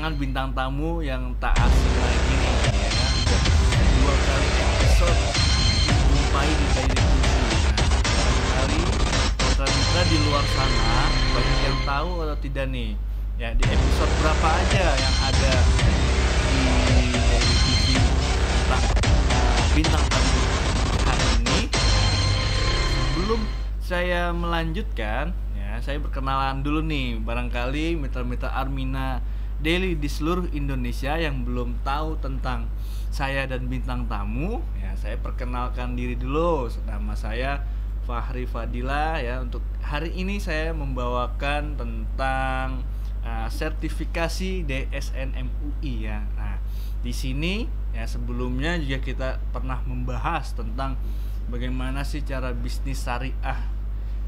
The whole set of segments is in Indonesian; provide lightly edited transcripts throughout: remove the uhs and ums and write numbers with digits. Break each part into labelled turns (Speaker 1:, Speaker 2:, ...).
Speaker 1: kedatangan bintang tamu yang tak asing lagi nih ya. Udah 2 kali episode dijumpai di Daily TV. Nah, barangkali mitra-mitra di luar sana banyak yang tahu atau tidak nih ya, di episode berapa aja yang ada di Daily TV tentang bintang tamu hari ini. Sebelum saya melanjutkan ya, saya berkenalan dulu nih, barangkali mitra-mitra Armina Daily di seluruh Indonesia yang belum tahu tentang saya dan bintang tamu ya, saya perkenalkan diri dulu. Nama saya Fahri Fadila ya. Untuk hari ini saya membawakan tentang sertifikasi DSN MUI ya. Nah, di sini ya sebelumnya juga kita pernah membahas tentang bagaimana sih cara bisnis syariah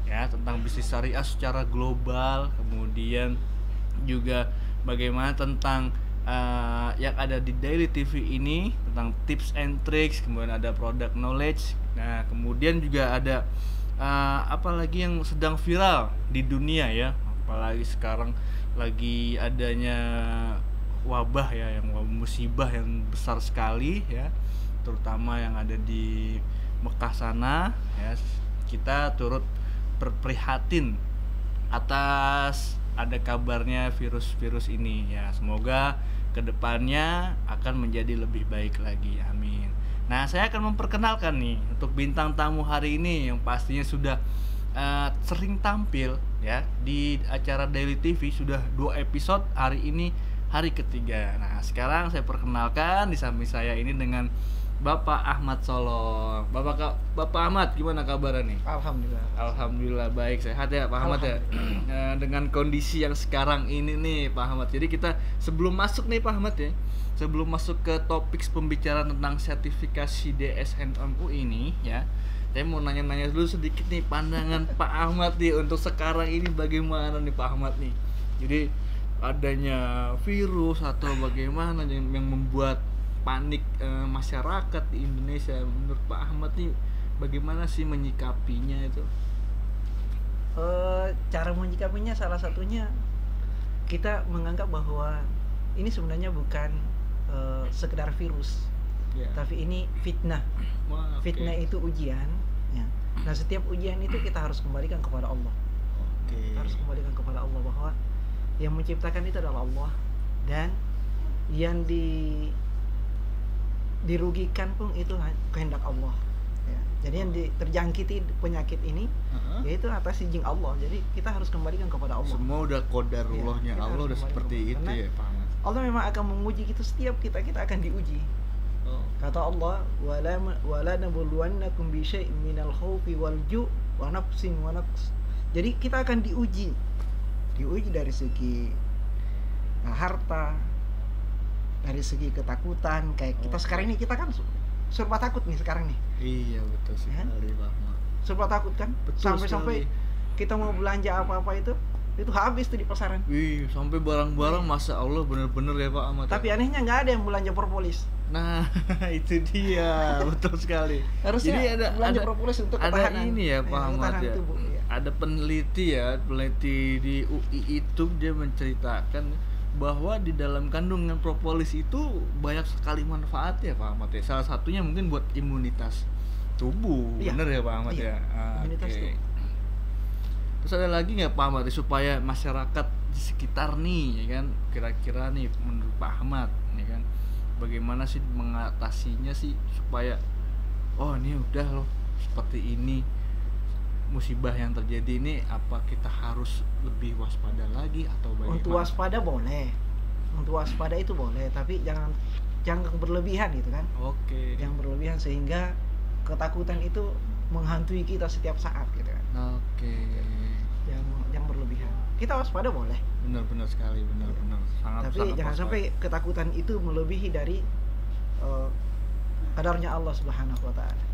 Speaker 1: ya, tentang bisnis syariah secara global, kemudian juga bagaimana tentang yang ada di Daily TV ini tentang tips and tricks, kemudian ada product knowledge. Nah, kemudian juga ada apalagi yang sedang viral di dunia ya, apalagi sekarang lagi adanya wabah ya, yang musibah yang besar sekali ya, terutama yang ada di Mekah sana ya. Kita turut berprihatin atas ada kabarnya virus ini ya. Semoga kedepannya akan menjadi lebih baik lagi, amin. Nah, saya akan memperkenalkan nih untuk bintang tamu hari ini yang pastinya sudah sering tampil ya di acara Daily TV, sudah 2 episode, hari ini hari ketiga. Nah, sekarang saya perkenalkan di samping saya ini dengan Bapak Ahmad Solong. Bapak Ahmad, gimana kabarnya nih? Alhamdulillah baik, sehat ya Pak Ahmad ya. Dengan kondisi yang sekarang ini nih Pak Ahmad. Jadi kita sebelum masuk nih Pak Ahmad ya, sebelum masuk ke topik pembicaraan tentang sertifikasi DSN MUI ini ya, saya mau nanya-nanya dulu sedikit nih, pandangan Pak Ahmad nih untuk sekarang ini bagaimana nih Pak Ahmad nih. Jadi adanya virus atau bagaimana yang membuat panik masyarakat di Indonesia, menurut Pak Ahmad nih bagaimana sih menyikapinya itu?
Speaker 2: Cara menyikapinya salah satunya kita menganggap bahwa ini sebenarnya bukan sekedar virus, tapi ini fitnah. Fitnah itu ujian ya. Nah, setiap ujian itu kita harus kembalikan kepada Allah. Kita harus kembalikan kepada Allah bahwa yang menciptakan itu adalah Allah, dan yang dirugikan pun itu kehendak Allah ya. Jadi yang terjangkiti penyakit ini yaitu atas izin Allah. Jadi kita harus kembalikan kepada Allah.
Speaker 1: Semua udah qadarullahnya ya, Allah udah seperti itu ya Pak Ahmad.
Speaker 2: Allah memang akan menguji kita, setiap kita akan diuji. Kata Allah, wala nabluwannakum bi syai'in minal khaufi wal ju' wa nafsin wa naqs. Jadi kita akan diuji dari segi harta, dari segi ketakutan. Kayak kita sekarang ini, kita kan serba takut nih sekarang nih.
Speaker 1: Iya betul sekali Pak Ahmad.
Speaker 2: Serba takut kan, sampai kita mau belanja apa-apa itu habis tuh di pasaran.
Speaker 1: Sampai barang-barang Masya Allah bener-bener ya Pak Ahmad.
Speaker 2: Tapi anehnya nggak ada yang belanja propolis.
Speaker 1: Nah itu dia betul sekali.
Speaker 2: Harusnya jadi ada propolis untuk ketahanan.
Speaker 1: Ada ini ya Pak Ahmad ya.
Speaker 2: Tubuh, ya.
Speaker 1: Ada peneliti di UI itu, dia menceritakan bahwa di dalam kandungan propolis itu banyak sekali manfaat ya Pak Ahmad ya. Salah satunya mungkin buat imunitas tubuh. Bener ya Pak Ahmad ya.
Speaker 2: Imunitas tubuh.
Speaker 1: Terus ada lagi nggak Pak Ahmad supaya masyarakat di sekitar nih ya kan, kira-kira nih menurut Pak Ahmad ya kan, bagaimana sih mengatasinya sih supaya ini udah loh seperti ini musibah yang terjadi ini, apa kita harus lebih waspada lagi atau bagaimana?
Speaker 2: Untuk waspada boleh, untuk waspada itu boleh, tapi jangan berlebihan gitu kan. Jangan berlebihan sehingga ketakutan itu menghantui kita setiap saat gitu kan. Jangan berlebihan. Kita waspada boleh.
Speaker 1: Benar sekali, benar.
Speaker 2: Tapi jangan sampai ketakutan itu melebihi dari kadarnya Allah Subhanahu wa taala.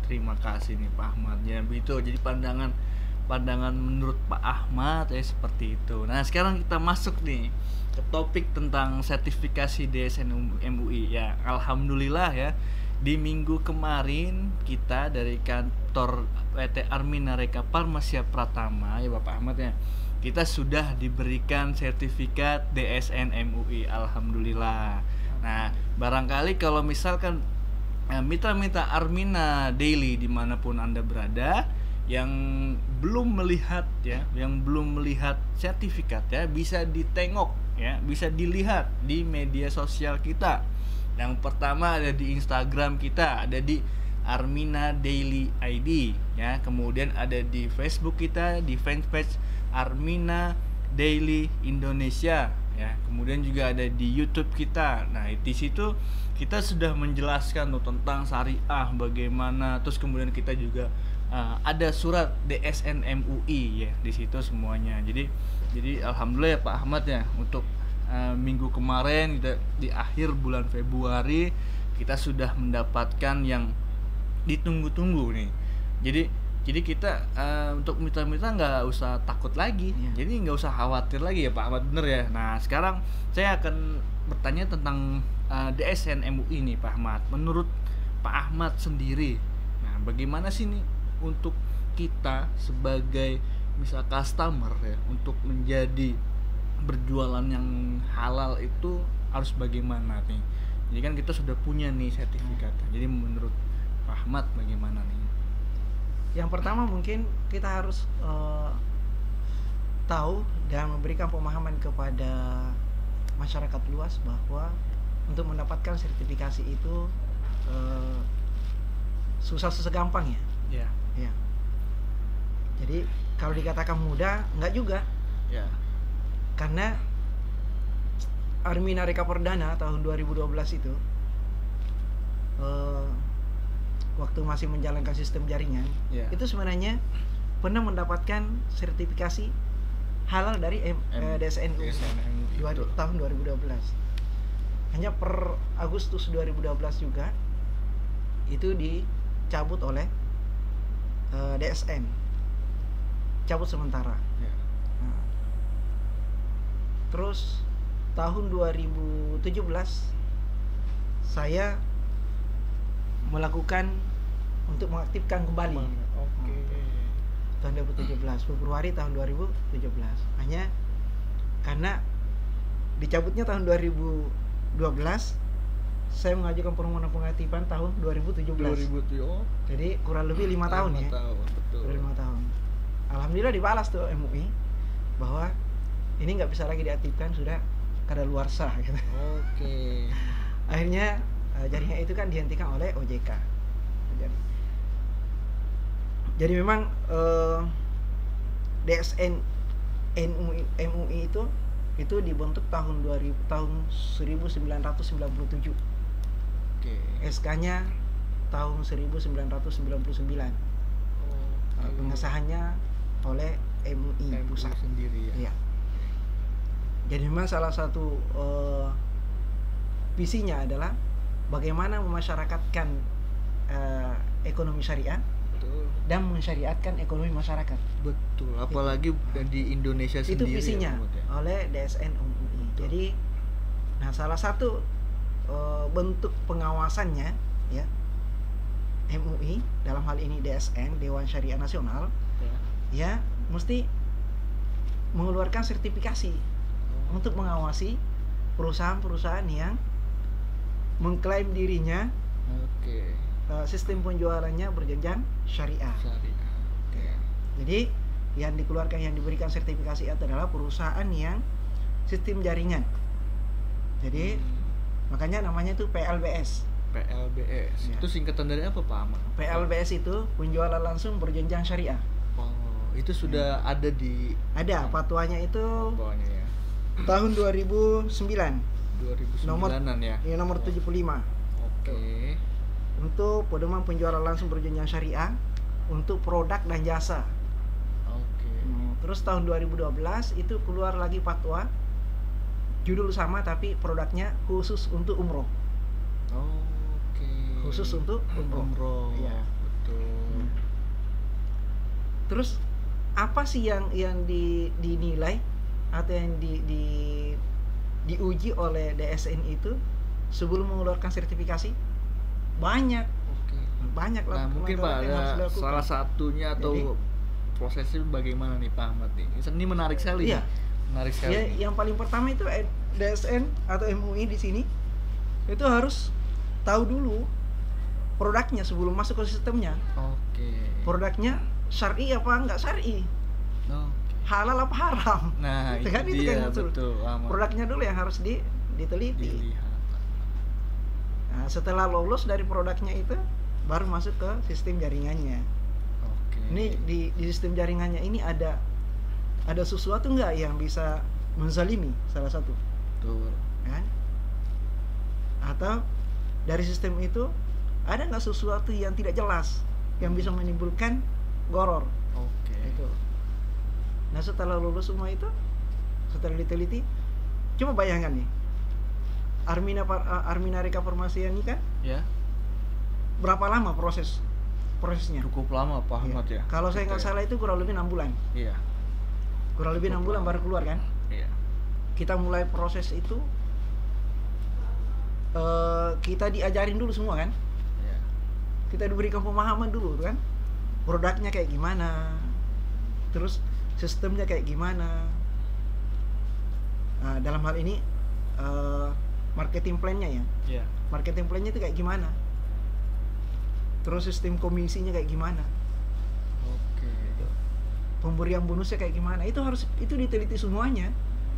Speaker 1: Terima kasih nih Pak Ahmad ya. Begitu. Jadi pandangan menurut Pak Ahmad ya seperti itu. Nah, sekarang kita masuk nih ke topik tentang sertifikasi DSN MUI ya. Alhamdulillah ya, di minggu kemarin kita dari kantor PT Armina Reka Parmasya Pratama ya Bapak Ahmad ya, kita sudah diberikan sertifikat DSN MUI, alhamdulillah. Nah, barangkali kalau misalkan mitra-mitra Armina Daily dimanapun Anda berada yang belum melihat sertifikat ya, bisa ditengok ya, bisa dilihat di media sosial kita. Yang pertama ada di Instagram kita, ada di Armina Daily ID ya. Kemudian ada di Facebook kita, di fanpage Armina Daily Indonesia ya. Kemudian juga ada di YouTube kita. Nah, di situ kita sudah menjelaskan tuh tentang syariah bagaimana. Terus kemudian kita juga ada surat DSN MUI ya di situ semuanya. Jadi alhamdulillah ya Pak Ahmad ya, untuk minggu kemarin kita di akhir bulan Februari kita sudah mendapatkan yang ditunggu-tunggu nih. Jadi kita untuk mitra-mitra nggak usah takut lagi, jadi nggak usah khawatir lagi ya Pak Ahmad, bener ya. Nah sekarang saya akan bertanya tentang DSN MUI nih Pak Ahmad. Menurut Pak Ahmad sendiri, nah bagaimana sih nih untuk kita sebagai misal customer ya, untuk menjadi berjualan yang halal itu harus bagaimana nih? Jadi kan kita sudah punya nih sertifikat. Jadi menurut Pak Ahmad bagaimana nih?
Speaker 2: Yang pertama mungkin kita harus tahu dan memberikan pemahaman kepada masyarakat luas bahwa untuk mendapatkan sertifikasi itu susah gampang ya. Ya. Jadi kalau dikatakan mudah, enggak juga.
Speaker 1: Ya.
Speaker 2: Karena Armina Reka Perdana tahun 2012 itu waktu masih menjalankan sistem jaringan, itu sebenarnya pernah mendapatkan sertifikasi halal dari DSN tahun 2012. Hanya per Agustus 2012 juga itu dicabut oleh DSN, cabut sementara. Nah, terus tahun 2017 saya melakukan untuk mengaktifkan kembali. Tahun 2017, Februari tahun 2017. Hanya karena dicabutnya tahun 2012, saya mengajukan permohonan pengaktifan tahun 2017. Jadi kurang lebih 5 tahun ya.
Speaker 1: Betul.
Speaker 2: 5 tahun. Alhamdulillah dibalas tuh MUI bahwa ini nggak bisa lagi diaktifkan, sudah kadaluarsa gitu. Akhirnya jaringan itu kan dihentikan oleh OJK. Jadi memang DSN MUI itu dibentuk tahun 1997. SK-nya tahun 1999. Pengesahannya oleh MUI pusat
Speaker 1: sendiri ya.
Speaker 2: Iya. Jadi memang salah satu visinya adalah bagaimana memasyarakatkan ekonomi syariah.
Speaker 1: Betul.
Speaker 2: Dan mensyariatkan ekonomi masyarakat.
Speaker 1: Betul. Apalagi di Indonesia sendiri.
Speaker 2: Itu visinya
Speaker 1: ya,
Speaker 2: oleh DSN MUI. Jadi, nah salah satu bentuk pengawasannya ya MUI dalam hal ini DSN Dewan Syariah Nasional ya mesti mengeluarkan sertifikasi untuk mengawasi perusahaan-perusahaan yang mengklaim dirinya sistem penjualannya berjenjang syariah. Jadi yang dikeluarkan, yang diberikan sertifikasi adalah perusahaan yang sistem jaringan. Jadi makanya namanya itu PLBS.
Speaker 1: Ya. Itu singkatan dari apa Pak Ahmad?
Speaker 2: PLBS itu penjualan langsung berjenjang syariah.
Speaker 1: Itu sudah ada di...
Speaker 2: Ada, fatwanya itu
Speaker 1: ya.
Speaker 2: Tahun 2009.
Speaker 1: 2009-an ya?
Speaker 2: Iya, nomor 75. Untuk pedoman penjualan langsung berjenjang syariah untuk produk dan jasa. Terus tahun 2012 itu keluar lagi fatwa, judul sama tapi produknya khusus untuk umroh. Khusus untuk umroh.
Speaker 1: Iya, betul.
Speaker 2: Terus apa sih yang dinilai atau yang diuji oleh DSN itu sebelum mengeluarkan sertifikasi? Banyak lah.
Speaker 1: Nah, mungkin Pak ada salah satunya atau prosesnya bagaimana nih Pak Ahmad nih? Ini menarik sekali.
Speaker 2: Iya.
Speaker 1: Menarik sekali.
Speaker 2: Ya, yang paling pertama itu DSN atau MUI di sini itu harus tahu dulu produknya sebelum masuk ke sistemnya.
Speaker 1: Oke.
Speaker 2: Produknya syar'i apa enggak syar'i? Halal apa haram?
Speaker 1: Nah, itu dia, betul.
Speaker 2: Produknya dulu yang harus diteliti.
Speaker 1: Dilihat.
Speaker 2: Nah, setelah lolos dari produknya itu baru masuk ke sistem jaringannya.
Speaker 1: Oke.
Speaker 2: Ini di sistem jaringannya ini ada sesuatu nggak yang bisa menzalimi salah satu?
Speaker 1: Betul.
Speaker 2: Kan? Atau dari sistem itu ada nggak sesuatu yang tidak jelas yang bisa menimbulkan goror?
Speaker 1: Oke.
Speaker 2: Itu. Nah, setelah lulus semua itu, setelah diteliti, coba bayangkan nih, Armina Reka Farmasia ini kan?
Speaker 1: Ya.
Speaker 2: Berapa lama prosesnya?
Speaker 1: Cukup lama Pak Ahmad ya.
Speaker 2: Kalau saya nggak salah itu kurang lebih 6 bulan.
Speaker 1: Iya.
Speaker 2: Kurang lebih 6 bulan baru keluar kan?
Speaker 1: Iya.
Speaker 2: Kita mulai proses itu, kita diajarin dulu semua kan?
Speaker 1: Iya.
Speaker 2: Kita diberikan pemahaman dulu kan? Produknya kayak gimana? Terus sistemnya kayak gimana? Nah, dalam hal ini marketing plan-nya ya.
Speaker 1: Iya.
Speaker 2: Marketing plan-nya itu kayak gimana? Terus sistem komisinya kayak gimana?
Speaker 1: Oke.
Speaker 2: Pemberian bonusnya kayak gimana? Itu diteliti semuanya.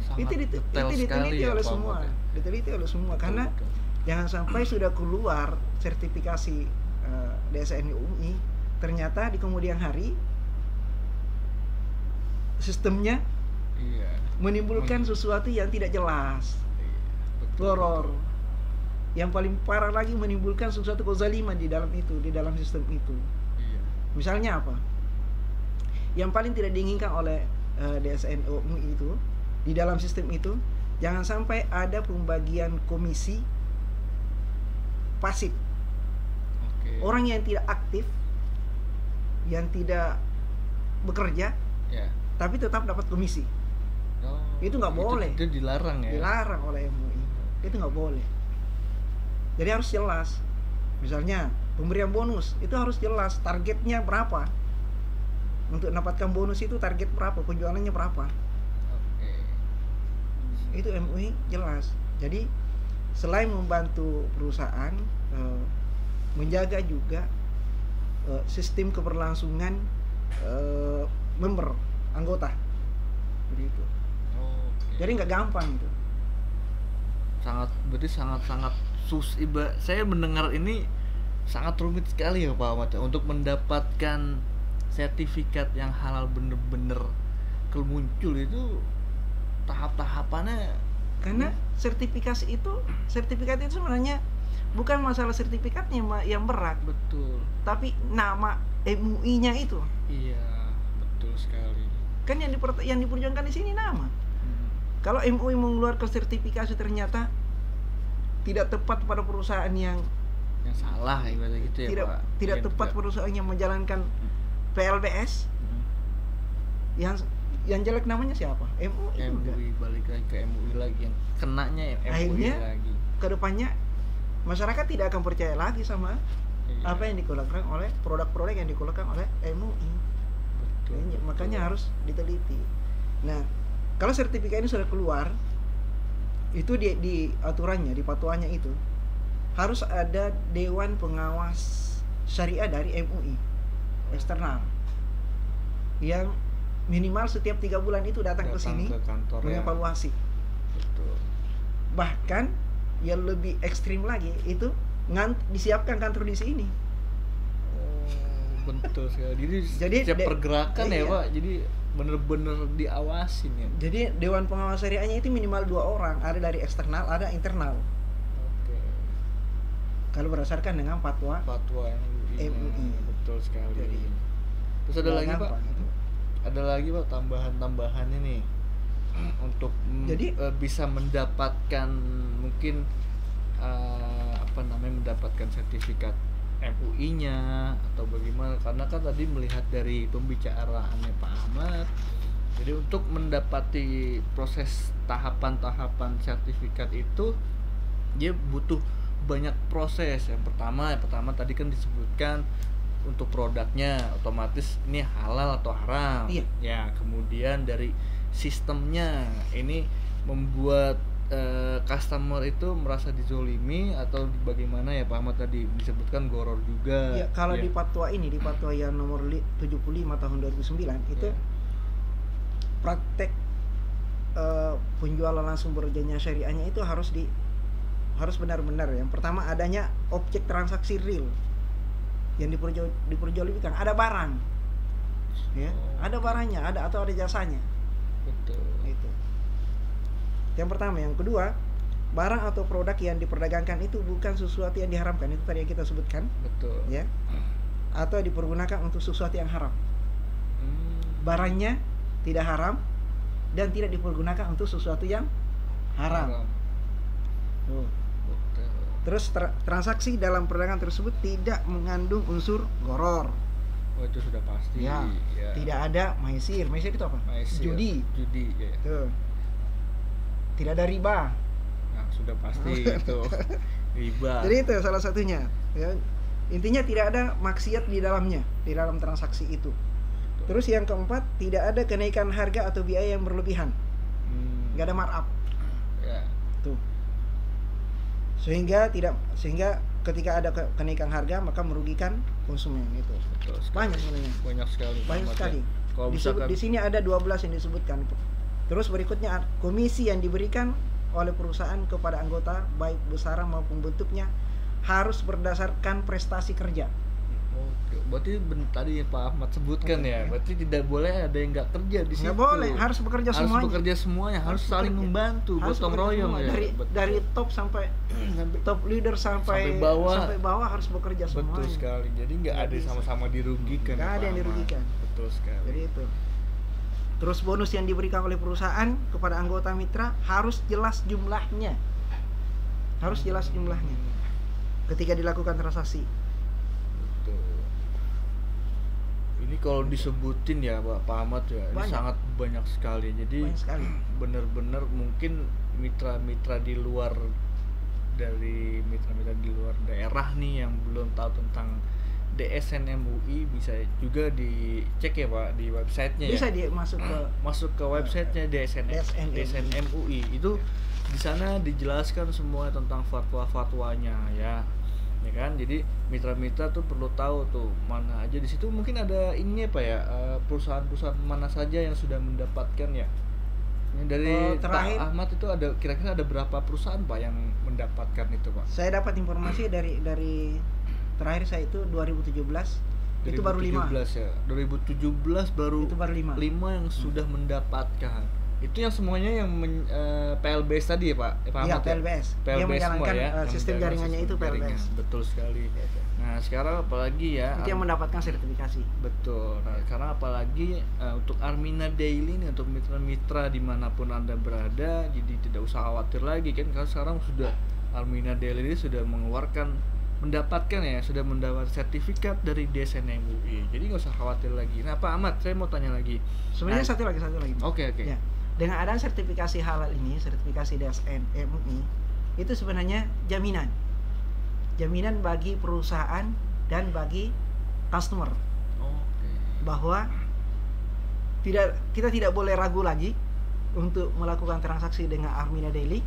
Speaker 1: Sangat detail
Speaker 2: diteliti
Speaker 1: ya,
Speaker 2: oleh
Speaker 1: Pak
Speaker 2: semua.
Speaker 1: Ahmad, ya?
Speaker 2: Diteliti oleh semua.
Speaker 1: Betul,
Speaker 2: Karena
Speaker 1: betul.
Speaker 2: jangan sampai sudah keluar sertifikasi DSN UI, ternyata di kemudian hari sistemnya menimbulkan sesuatu yang tidak jelas. Goror. Yang paling parah lagi menimbulkan sesuatu kezaliman di dalam sistem itu.
Speaker 1: Iya.
Speaker 2: Misalnya apa? Yang paling tidak diinginkan oleh DSN UI itu di dalam sistem itu, jangan sampai ada pembagian komisi pasif.
Speaker 1: Oke.
Speaker 2: Orang yang tidak aktif, yang tidak bekerja, tapi tetap dapat komisi. Itu nggak boleh.
Speaker 1: Itu dilarang ya.
Speaker 2: Dilarang oleh MUI. Itu nggak boleh. Jadi harus jelas. Misalnya pemberian bonus itu harus jelas targetnya berapa. Untuk mendapatkan bonus itu target berapa, penjualannya berapa.
Speaker 1: Oke.
Speaker 2: Itu MUI jelas. Jadi selain membantu perusahaan, menjaga juga sistem keberlangsungan member anggota. Begitu. Jadi nggak gampang itu.
Speaker 1: Berarti sangat saya mendengar ini sangat rumit sekali ya Pak Ahmad untuk mendapatkan sertifikat yang halal bener-bener muncul itu tahap-tahapannya.
Speaker 2: Karena sertifikat itu sebenarnya bukan masalah sertifikatnya yang berat.
Speaker 1: Betul.
Speaker 2: Tapi nama MUI-nya itu.
Speaker 1: Iya, betul sekali.
Speaker 2: Kan yang diperjuangkan di sini nama. Kalau MUI mengeluarkan sertifikasi ternyata tidak tepat pada perusahaan yang
Speaker 1: salah gitu ya Pak.
Speaker 2: Tidak tepat perusahaan yang menjalankan PLBS. Yang jelek namanya siapa? MUI
Speaker 1: balik lagi ke MUI lagi, yang kenanya MUI.
Speaker 2: Akhirnya,
Speaker 1: lagi.
Speaker 2: Kedepannya masyarakat tidak akan percaya lagi sama apa yang dikeluarkan oleh produk-produk yang dikeluarkan oleh MUI.
Speaker 1: Betul.
Speaker 2: Makanya harus diteliti. Nah, kalau sertifikat ini sudah keluar, itu di aturannya, di patuannya itu harus ada dewan pengawas syariah dari MUI eksternal yang minimal setiap 3 bulan itu datang ke sini mengevaluasi.
Speaker 1: Betul.
Speaker 2: Bahkan yang lebih ekstrim lagi itu disiapkan kantor di sini.
Speaker 1: Betul sekali. Jadi setiap pergerakan ya Pak, jadi bener-bener diawasin ya.
Speaker 2: Jadi dewan pengawas syariahnya itu minimal 2 orang, ada dari eksternal, ada internal.
Speaker 1: Oke.
Speaker 2: Kalau berdasarkan dengan fatwa MUI.
Speaker 1: Betul sekali. Jadi, terus ada lagi Pak? Gitu. Ada lagi Pak tambahan-tambahannya nih untuk bisa mendapatkan mungkin mendapatkan sertifikat MUI-nya atau bagaimana, karena kan tadi melihat dari pembicaraannya Pak Ahmad, jadi untuk mendapati proses tahapan-tahapan sertifikat itu dia butuh banyak proses. Yang pertama tadi kan disebutkan untuk produknya otomatis ini halal atau haram.
Speaker 2: Iya.
Speaker 1: Ya, kemudian dari sistemnya ini membuat customer itu merasa dizolimi atau bagaimana ya Pak Ahmad, tadi disebutkan goror juga.
Speaker 2: Ya, kalau
Speaker 1: ya.
Speaker 2: di fatwa ini, di fatwa yang nomor 75 tahun 2009 itu praktek penjualan langsung berjenjang syariahnya itu harus benar-benar. Yang pertama adanya objek transaksi real yang diperjualbelikan, ada barang, ya, ada barangnya, atau ada jasanya.
Speaker 1: Betul.
Speaker 2: Itu. Yang pertama. Yang kedua, barang atau produk yang diperdagangkan itu bukan sesuatu yang diharamkan, itu tadi yang kita sebutkan.
Speaker 1: Betul.
Speaker 2: Ya. Atau dipergunakan untuk sesuatu yang haram. Barangnya tidak haram dan tidak dipergunakan untuk sesuatu yang haram. Tuh. Terus transaksi dalam perdagangan tersebut tidak mengandung unsur goror.
Speaker 1: Oh, itu sudah pasti.
Speaker 2: Ya. Tidak ada maisir. Maisir itu apa? Judi.
Speaker 1: Ya.
Speaker 2: Tuh. Tidak ada riba.
Speaker 1: Nah, sudah pasti itu riba.
Speaker 2: Jadi itu salah satunya. Ya. Intinya tidak ada maksiat di dalamnya, di dalam transaksi itu. Betul. Terus yang keempat, tidak ada kenaikan harga atau biaya yang berlebihan. Nggak ada markup.
Speaker 1: Ya.
Speaker 2: Tuh. Sehingga ketika ada kenaikan harga maka merugikan konsumen itu.
Speaker 1: Betul,
Speaker 2: banyak sebenarnya. Banyak sekali. Di sini ada 12 yang disebutkan. Terus berikutnya, komisi yang diberikan oleh perusahaan kepada anggota baik besaran maupun bentuknya harus berdasarkan prestasi kerja.
Speaker 1: Oke, berarti tadi Pak Ahmad sebutkan ya, berarti tidak boleh ada yang nggak kerja di situ.
Speaker 2: Nggak boleh, harus bekerja semuanya.
Speaker 1: Harus saling membantu, gotong royong ya.
Speaker 2: Dari top sampai top leader sampai bawah harus bekerja semuanya.
Speaker 1: Betul sekali. Jadi nggak ada sama-sama dirugikan.
Speaker 2: Nggak ada yang dirugikan.
Speaker 1: Betul sekali.
Speaker 2: Jadi itu. Terus bonus yang diberikan oleh perusahaan kepada anggota mitra harus jelas jumlahnya. Ketika dilakukan transaksi.
Speaker 1: Betul. Ini kalau disebutin ya Pak Ahmad ya, ini sangat banyak sekali. Jadi benar-benar mungkin mitra-mitra di luar dari mitra-mitra di luar daerah nih yang belum tahu tentang DSN MUI bisa juga dicek ya Pak di websitenya.
Speaker 2: Bisa
Speaker 1: ya? masuk ke websitenya DSN MUI. Itu di sana dijelaskan semua tentang fatwa-fatwanya ya kan. Jadi mitra-mitra tuh perlu tahu tuh mana aja di situ, mungkin ada ini Pak ya, perusahaan-perusahaan mana saja yang sudah mendapatkan ya. Dari Pak Ahmad itu ada kira-kira ada berapa perusahaan Pak yang mendapatkan itu Pak?
Speaker 2: Saya dapat informasi dari terakhir saya itu 2017 itu baru 5
Speaker 1: ya. 2017 baru 5 yang sudah mendapatkan. Itu yang semuanya yang PLBS tadi ya Pak?
Speaker 2: Iya, PLBS. Dia menjalankan
Speaker 1: ya,
Speaker 2: sistem jaringannya itu PLBS.
Speaker 1: Betul sekali. Nah, sekarang apalagi ya?
Speaker 2: Itu yang mendapatkan sertifikasi.
Speaker 1: Betul. Nah, sekarang apalagi untuk Armina Daily nih, untuk mitra-mitra dimanapun Anda berada, jadi tidak usah khawatir lagi kan, karena sekarang sudah Armina Daily ini sudah mendapatkan sertifikat dari DSN MUI. Jadi nggak usah khawatir lagi. Nah, Pak Ahmad, saya mau tanya lagi.
Speaker 2: Sebenarnya satu lagi.
Speaker 1: Oke.
Speaker 2: Ya. Dengan adanya sertifikasi halal ini, sertifikasi DSN MUI, itu sebenarnya jaminan bagi perusahaan dan bagi customer. Bahwa kita tidak boleh ragu lagi untuk melakukan transaksi dengan Armina Daily,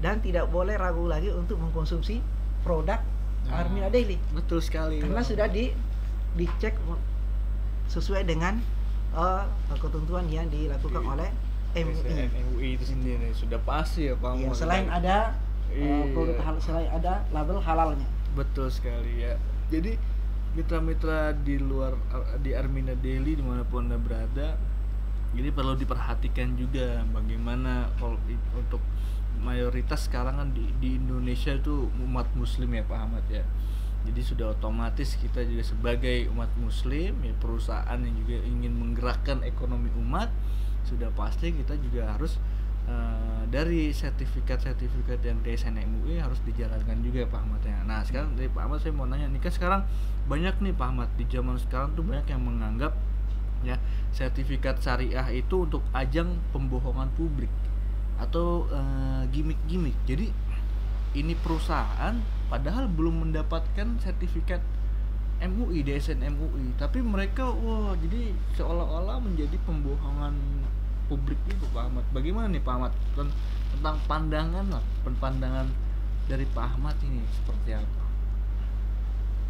Speaker 2: dan tidak boleh ragu lagi untuk mengkonsumsi produk Armina Daily.
Speaker 1: Betul sekali.
Speaker 2: Karena sudah dicek sesuai dengan ketentuan yang dilakukan oleh
Speaker 1: MUI itu sendiri sudah pasti ya Pak.
Speaker 2: Iya, selain ada produk selain ada label halalnya.
Speaker 1: Betul sekali ya. Jadi mitra-mitra di luar di Armina Daily dimanapun Anda berada, jadi perlu diperhatikan juga bagaimana kalau untuk mayoritas sekarang kan di Indonesia itu umat Muslim ya Pak Ahmad ya. Jadi sudah otomatis kita juga sebagai umat Muslim ya, perusahaan yang juga ingin menggerakkan ekonomi umat, sudah pasti kita juga harus dari sertifikat yang DSN MUI harus dijalankan juga ya Pak Ahmad ya. Nah sekarang dari Pak Ahmad saya mau nanya, ini kan sekarang banyak nih Pak Ahmad, di zaman sekarang tuh banyak yang menganggap ya sertifikat syariah itu untuk ajang pembohongan publik atau gimmick. Jadi ini perusahaan padahal belum mendapatkan sertifikat MUI, DSN MUI, tapi mereka jadi seolah-olah menjadi pembohongan publik itu Pak Ahmad. Bagaimana nih Pak Ahmad tentang pandangan dari Pak Ahmad ini seperti apa?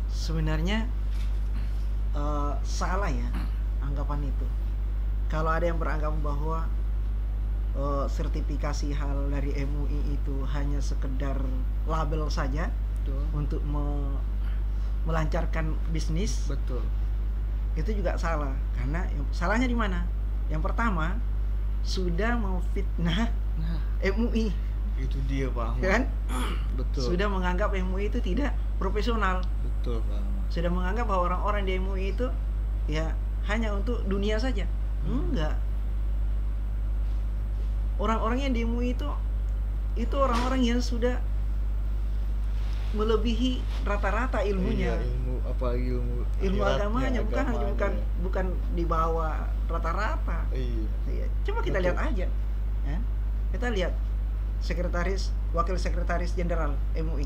Speaker 2: Sebenarnya salah ya anggapan itu. Kalau ada yang beranggap bahwa sertifikasi hal dari MUI itu hanya sekedar label saja. Betul. Untuk melancarkan bisnis.
Speaker 1: Betul.
Speaker 2: Itu juga salah, karena salahnya di mana? Yang pertama, sudah memfitnah MUI.
Speaker 1: Itu dia Pak Ahmad.
Speaker 2: Kan?
Speaker 1: Betul.
Speaker 2: Sudah menganggap MUI itu tidak profesional.
Speaker 1: Betul Pak Ahmad.
Speaker 2: Sudah menganggap bahwa orang-orang di MUI itu ya hanya untuk dunia saja. Enggak. Orang-orangnya di MUI itu orang-orang yang sudah melebihi rata-rata ilmunya.
Speaker 1: Iya,
Speaker 2: ilmu agamanya, bukan di bawah rata-rata. Iya. Coba kita lihat aja, ya. Kita lihat wakil sekretaris jenderal MUI,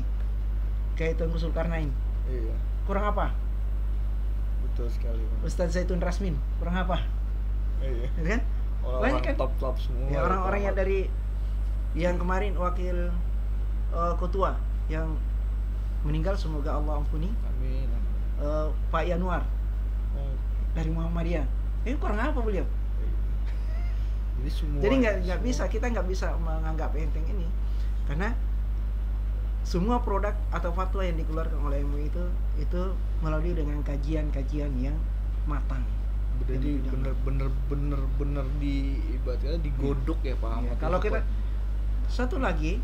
Speaker 2: kayak Tengku Zulkarnain.
Speaker 1: Iya.
Speaker 2: Kurang apa?
Speaker 1: Betul sekali.
Speaker 2: Ustadz Zaitun Rasmin, kurang apa?
Speaker 1: Iya.
Speaker 2: Kan?
Speaker 1: Orang
Speaker 2: kan?
Speaker 1: top semua.
Speaker 2: Ya, orang-orang yang dari yang kemarin wakil ketua yang meninggal, semoga Allah ampuni.
Speaker 1: Amin.
Speaker 2: Pak Yanuar dari Muhammadiyah. Ini kurang apa beliau? Jadi kita nggak bisa menganggap enteng ini, karena semua produk atau fatwa yang dikeluarkan oleh MUI itu melalui dengan kajian-kajian yang matang.
Speaker 1: Jadi bener-bener ibaratnya digodok ya Pak Ahmad.
Speaker 2: Kalau kita satu lagi,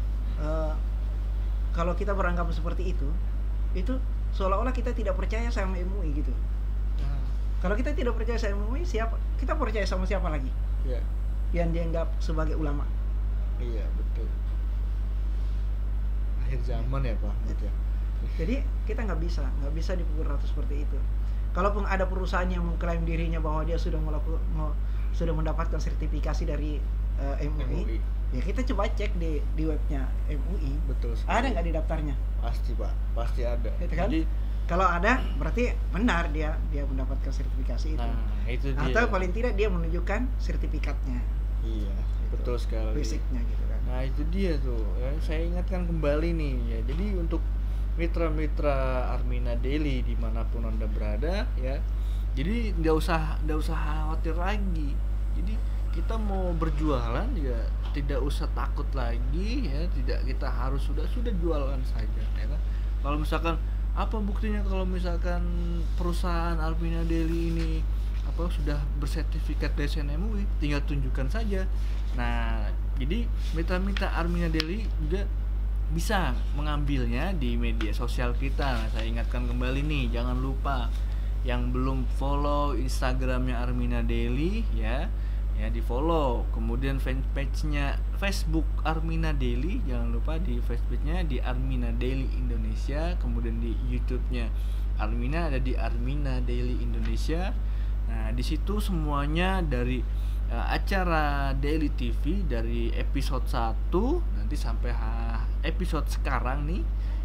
Speaker 2: kalau kita beranggap seperti itu seolah-olah kita tidak percaya sama MUI gitu. Kalau kita tidak percaya sama MUI, kita percaya sama siapa lagi?
Speaker 1: Iya.
Speaker 2: Yang dianggap sebagai ulama.
Speaker 1: Iya, betul. Akhir zaman ya Pak. Gitu ya.
Speaker 2: Jadi kita nggak bisa dipukul rata seperti itu. Kalaupun ada perusahaan yang mengklaim dirinya bahwa dia sudah mendapatkan sertifikasi dari MUI, ya kita coba cek di webnya MUI.
Speaker 1: Betul sekali.
Speaker 2: Ada nggak di daftarnya?
Speaker 1: Pasti Pak, pasti ada.
Speaker 2: Gitu kan? Jadi kalau ada, berarti benar dia mendapatkan sertifikasi itu.
Speaker 1: Nah, itu dia.
Speaker 2: Atau paling tidak dia menunjukkan sertifikatnya.
Speaker 1: Iya,
Speaker 2: gitu.
Speaker 1: Betul sekali.
Speaker 2: Fisiknya gitu kan.
Speaker 1: Nah itu dia tuh. Ya, saya ingatkan kembali nih ya. Jadi untuk mitra-mitra Armina Daily dimanapun Anda berada ya, jadi nggak usah khawatir lagi. Jadi kita mau berjualan ya tidak usah takut lagi ya, kita harus sudah jualan saja ya kan. Kalau misalkan apa buktinya kalau misalkan perusahaan Armina Daily ini sudah bersertifikat DSN MUI, tinggal tunjukkan saja. Nah jadi mitra-mitra Armina Daily juga bisa mengambilnya di media sosial kita. Nah, saya ingatkan kembali nih, jangan lupa yang belum follow Instagramnya Armina Daily ya di follow. Kemudian fanpage-nya Facebook Armina Daily, jangan lupa di Facebooknya di Armina Daily Indonesia. Kemudian di YouTube-nya Armina ada di Armina Daily Indonesia. Nah di situ semuanya dari acara Daily TV dari episode 1 nanti sampai episode sekarang nih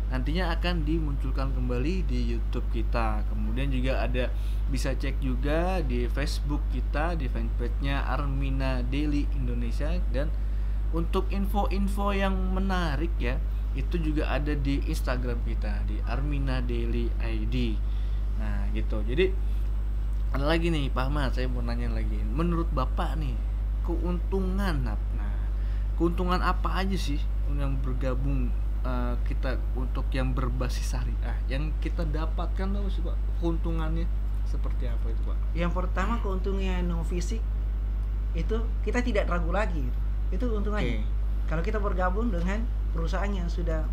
Speaker 1: nantinya akan dimunculkan kembali di YouTube kita. Kemudian juga ada bisa cek juga di Facebook kita di fanpage-nya Armina Daily Indonesia. Dan untuk info-info yang menarik ya itu juga ada di Instagram kita di Armina Daily ID. Nah gitu. Jadi ada lagi nih Pak Ahmad, saya mau nanya lagi. Menurut Bapak nih, keuntungan apa aja sih yang bergabung kita untuk yang berbasis syariah yang kita dapatkan tahu sih Pak, keuntungannya seperti apa itu Pak?
Speaker 2: Yang pertama keuntungannya non fisik itu kita tidak ragu lagi itu keuntungannya. Kalau kita bergabung dengan perusahaan yang sudah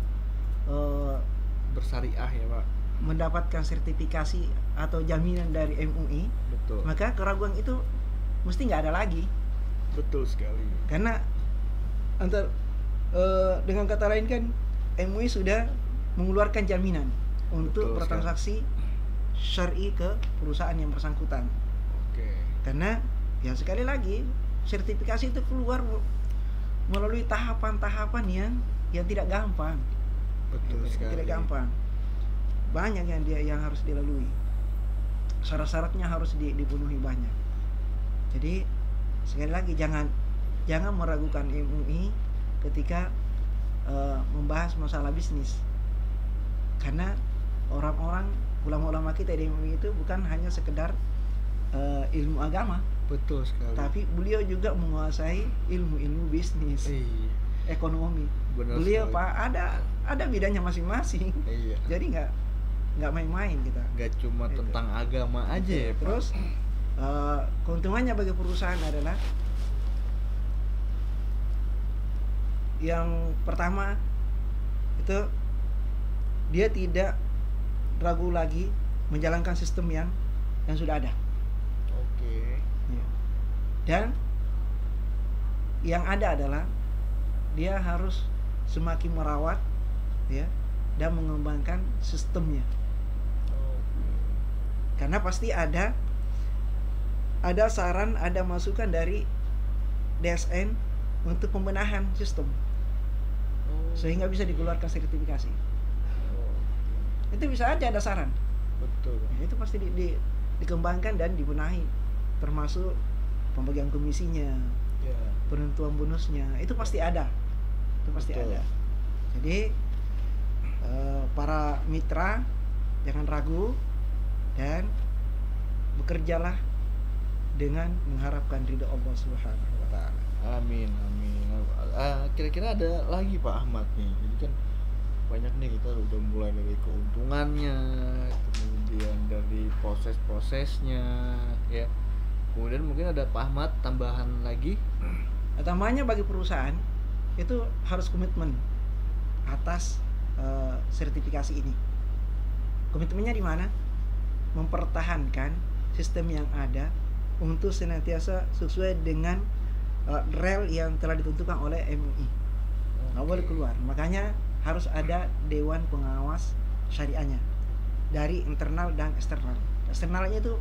Speaker 1: bersyariah ya Pak,
Speaker 2: mendapatkan sertifikasi atau jaminan dari MUI,
Speaker 1: betul.
Speaker 2: Maka keraguan itu mesti nggak ada lagi.
Speaker 1: Betul sekali.
Speaker 2: Karena dengan kata lain kan MUI sudah mengeluarkan jaminan untuk bertransaksi syar'i ke perusahaan yang bersangkutan.
Speaker 1: Oke.
Speaker 2: Karena ya sekali lagi sertifikasi itu keluar melalui tahapan-tahapan yang tidak gampang.
Speaker 1: Betul sekali.
Speaker 2: Tidak gampang. Banyak yang harus dilalui. syarat-syaratnya harus dipenuhi banyak. Jadi sekali lagi jangan meragukan MUI ketika membahas masalah bisnis, karena orang-orang ulama-ulama kita di MUI itu bukan hanya sekedar ilmu agama,
Speaker 3: betul sekali,
Speaker 2: tapi beliau juga menguasai ilmu bisnis, ekonomi.
Speaker 3: Benar
Speaker 2: beliau
Speaker 3: sekali.
Speaker 2: Pak ada bidangnya masing-masing. Jadi nggak main-main kita.
Speaker 3: Nggak cuma
Speaker 2: gitu.
Speaker 3: Tentang agama aja ya Pak.
Speaker 2: Terus keuntungannya bagi perusahaan adalah yang pertama itu dia tidak ragu lagi menjalankan sistem yang sudah ada.
Speaker 3: Oke.
Speaker 2: Dan yang ada adalah dia harus semakin merawat ya dan mengembangkan sistemnya. Karena pasti ada saran, ada masukan dari DSN untuk pembenahan sistem sehingga bisa dikeluarkan sertifikasi. Itu bisa aja ada saran.
Speaker 3: Betul.
Speaker 2: Itu pasti dikembangkan dan dibenahi, termasuk pembagian komisinya, penentuan bonusnya, itu pasti ada. Itu pasti
Speaker 3: Betul.
Speaker 2: ada. Jadi para mitra jangan ragu dan bekerjalah dengan mengharapkan ridho Allah Subhanahu wa taala.
Speaker 3: Amin. Kira-kira ada lagi Pak Ahmad nih. Jadi kan banyak nih, kita udah mulai dari keuntungannya, kemudian dari proses-prosesnya ya. Kemudian mungkin ada Pak Ahmad tambahan lagi.
Speaker 2: Tambahannya bagi perusahaan itu harus komitmen atas sertifikasi ini. Komitmennya di mana? Mempertahankan sistem yang ada untuk senantiasa sesuai dengan rel yang telah ditentukan oleh MUI. Nggak boleh keluar. Makanya harus ada dewan pengawas syariahnya dari internal dan eksternal. Eksternalnya itu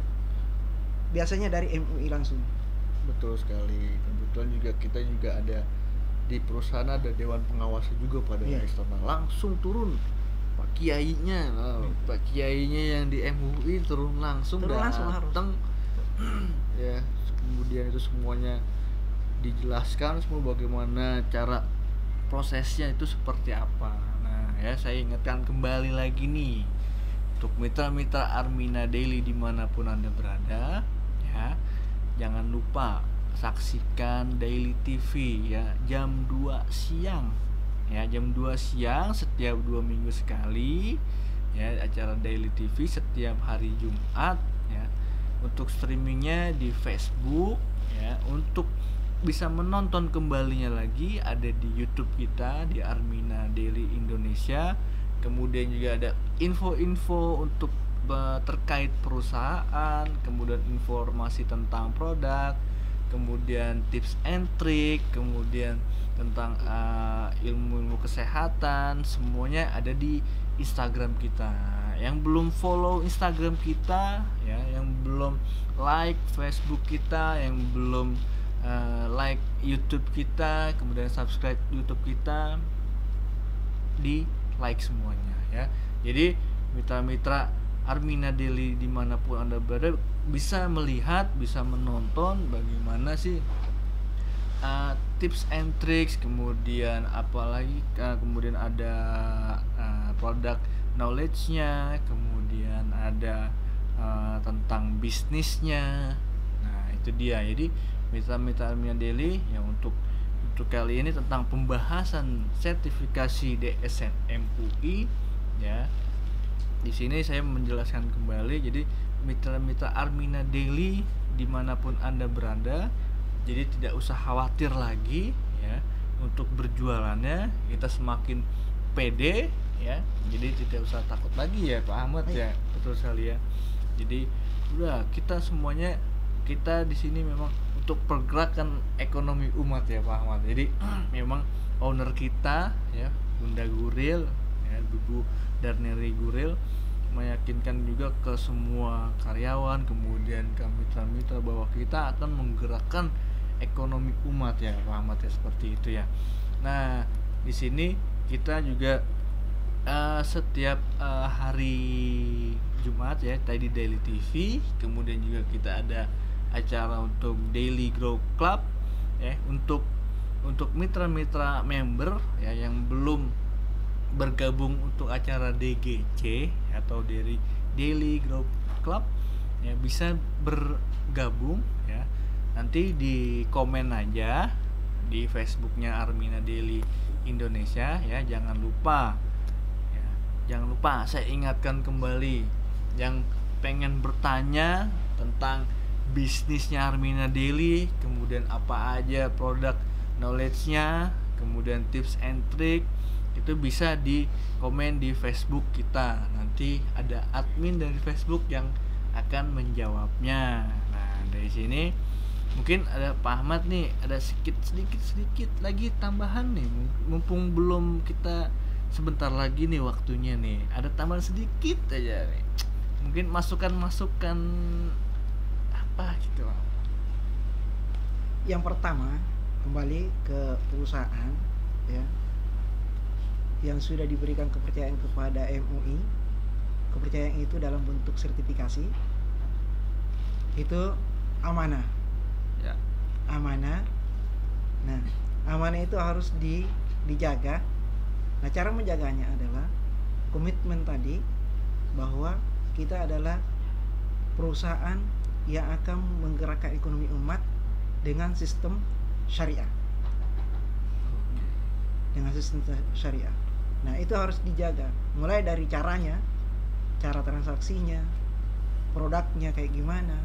Speaker 2: biasanya dari MUI langsung.
Speaker 3: Betul sekali. Kebetulan juga kita juga ada di perusahaan ada dewan pengawas juga pada eksternal, langsung turun Pak Kiainya, Pak Kiainya yang di MUI turun langsung datang ya. Kemudian itu semuanya dijelaskan semua bagaimana cara prosesnya itu seperti apa. Nah ya, saya ingatkan kembali lagi nih untuk mitra-mitra Armina Daily dimanapun Anda berada ya, jangan lupa saksikan Daily TV ya, jam 2 siang ya, jam 2 siang setiap 2 minggu sekali ya, acara Daily TV setiap hari Jumat ya. Untuk streamingnya di Facebook ya, untuk bisa menonton kembalinya lagi ada di YouTube kita di Armina Daily Indonesia. Kemudian juga ada info-info untuk terkait perusahaan, kemudian informasi tentang produk, kemudian tips and trick, kemudian tentang ilmu-ilmu kesehatan, semuanya ada di Instagram kita. Yang belum follow Instagram kita ya, yang belum like Facebook kita, yang belum like YouTube kita, kemudian subscribe YouTube kita, di like semuanya ya. Jadi mitra-mitra Armina Daily dimanapun Anda berada bisa melihat, bisa menonton bagaimana sih tips and tricks, kemudian apalagi kemudian ada produk knowledge-nya, kemudian ada tentang bisnisnya. Nah itu dia. Jadi mitra-mitra Armina Daily ya, untuk kali ini tentang pembahasan sertifikasi DSN MUI ya. Di sini saya menjelaskan kembali, jadi mitra-mitra Armina Daily dimanapun Anda berada, jadi tidak usah khawatir lagi ya untuk berjualannya, kita semakin pede ya, jadi tidak usah takut lagi ya Pak Ahmad ya. Betul sekali ya. Jadi udah, kita semuanya, kita di sini memang untuk pergerakan ekonomi umat ya Pak Ahmad. Jadi memang owner kita ya, Bunda Guril ya, Bu Darneri Guril, meyakinkan juga ke semua karyawan, kemudian ke mitra-mitra bahwa kita akan menggerakkan ekonomi umat ya Pak Ahmad ya, seperti itu ya. Nah di sini kita juga setiap hari
Speaker 1: Jumat ya tadi Daily TV, kemudian juga kita ada acara untuk Daily Grow Club ya, untuk mitra-mitra member ya yang belum bergabung untuk acara DGC atau dari Daily Grow Club ya bisa bergabung ya. Nanti di komen aja di Facebooknya Armina Daily Indonesia ya, jangan lupa saya ingatkan kembali yang pengen bertanya tentang bisnisnya Armina Daily, kemudian apa aja produk knowledge-nya, kemudian tips and trick, itu bisa di komen di Facebook kita. Nanti ada admin dari Facebook yang akan menjawabnya. Nah, dari sini mungkin ada Pak Ahmad nih, ada sedikit lagi tambahan nih, mumpung belum kita sebentar lagi nih waktunya nih, ada tambahan sedikit aja nih, mungkin masukan apa gitu.
Speaker 2: Yang pertama, kembali ke perusahaan ya yang sudah diberikan kepercayaan kepada MUI. Kepercayaan itu dalam bentuk sertifikasi, itu amanah
Speaker 1: ya.
Speaker 2: Amanah. Nah, amanah itu harus dijaga. Nah, cara menjaganya adalah komitmen tadi, bahwa kita adalah perusahaan yang akan menggerakkan ekonomi umat dengan sistem syariah. Dengan sistem syariah. Nah, itu harus dijaga. Mulai dari caranya, cara transaksinya, produknya kayak gimana.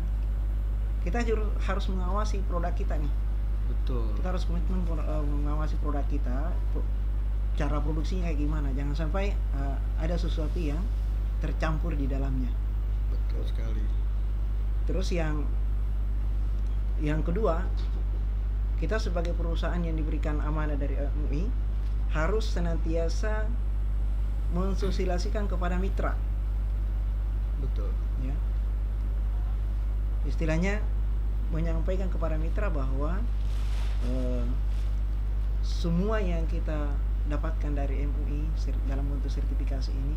Speaker 2: Kita harus mengawasi produk kita nih.
Speaker 1: Betul.
Speaker 2: Kita harus komitmen mengawasi produk kita, cara produksinya kayak gimana. Jangan sampai ada sesuatu yang tercampur di dalamnya.
Speaker 3: Betul sekali.
Speaker 2: Terus yang kedua, kita sebagai perusahaan yang diberikan amanah dari MUI harus senantiasa mensosialisasikan kepada mitra.
Speaker 3: Betul.
Speaker 2: Ya. Istilahnya menyampaikan kepada mitra bahwa semua yang kita dapatkan dari MUI dalam bentuk sertifikasi ini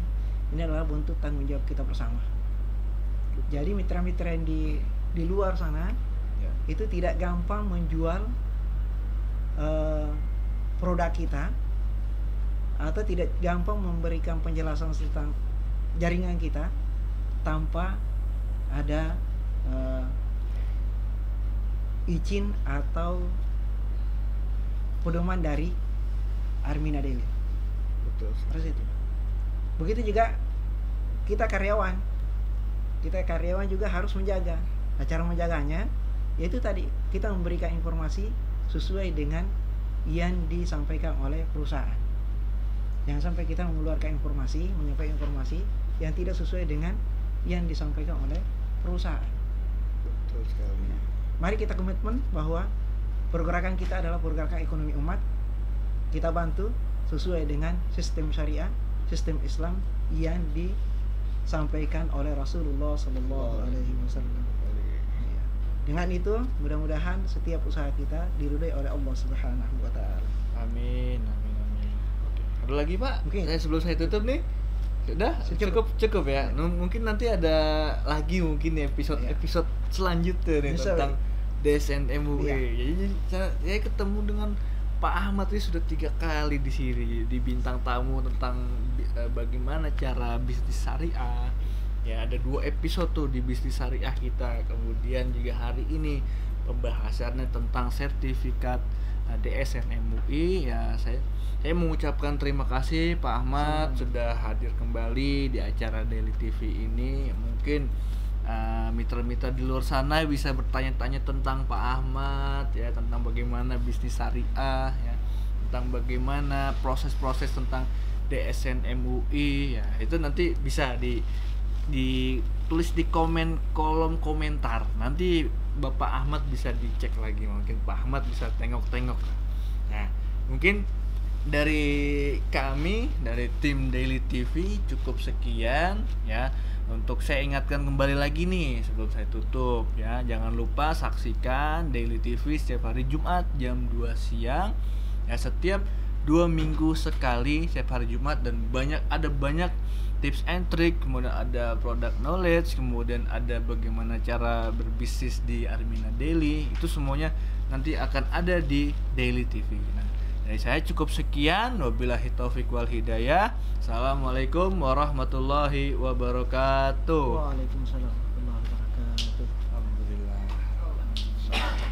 Speaker 2: adalah bentuk tanggung jawab kita bersama. Jadi mitra-mitra yang di luar sana itu tidak gampang menjual produk kita, atau tidak gampang memberikan penjelasan tentang jaringan kita tanpa ada izin atau pedoman dari Armina Daily.
Speaker 3: Betul.
Speaker 2: Terus itu. Begitu juga kita karyawan juga harus menjaga. Nah, cara menjaganya yaitu tadi kita memberikan informasi sesuai dengan yang disampaikan oleh perusahaan. Jangan sampai kita menyampaikan informasi yang tidak sesuai dengan yang disampaikan oleh perusahaan.
Speaker 3: Betul sekali.
Speaker 2: Mari kita komitmen bahwa pergerakan kita adalah pergerakan ekonomi umat. Kita bantu sesuai dengan sistem syariah, sistem Islam yang disampaikan oleh Rasulullah Sallallahu Alaihi Wasallam. Dengan itu, mudah-mudahan setiap usaha kita diridhai oleh Allah Subhanahu Wa Taala.
Speaker 1: Amin. Oke. Ada lagi Pak?
Speaker 2: Mungkin.
Speaker 1: Sebelum saya tutup nih, sudah cukup ya. Mungkin nanti ada lagi episode selanjutnya nih tentang DSN MUI. Jadi saya ketemu dengan Pak Ahmad ini sudah 3 kali di sini di bintang tamu tentang bagaimana cara bisnis syariah. Ya, ada 2 episode tuh di bisnis syariah kita. Kemudian juga hari ini pembahasannya tentang sertifikat DSN MUI. Ya, saya mengucapkan terima kasih Pak Ahmad sudah hadir kembali di acara Daily TV ini. Mungkin mitra-mitra di luar sana bisa bertanya-tanya tentang Pak Ahmad ya, tentang bagaimana bisnis syariah ya, tentang bagaimana proses-proses tentang DSN MUI ya. Itu nanti bisa ditulis di kolom komentar. Nanti Bapak Ahmad bisa dicek lagi, mungkin Pak Ahmad bisa tengok-tengok. Nah, mungkin dari kami, dari tim Daily TV cukup sekian ya. Untuk saya ingatkan kembali lagi nih sebelum saya tutup ya, jangan lupa saksikan Daily TV setiap hari Jumat jam 2 siang ya, setiap 2 minggu sekali setiap hari Jumat, dan ada banyak tips and trick, kemudian ada product knowledge, kemudian ada bagaimana cara berbisnis di Armina Daily. Itu semuanya nanti akan ada di Daily TV. Nah, dari saya cukup sekian. Wabillahi taufik wal hidayah. Assalamualaikum warahmatullahi wabarakatuh.
Speaker 2: Waalaikumsalam warahmatullahi wabarakatuh.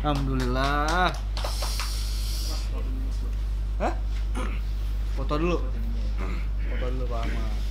Speaker 1: Alhamdulillah. Hah? Foto dulu Pak Ahmad.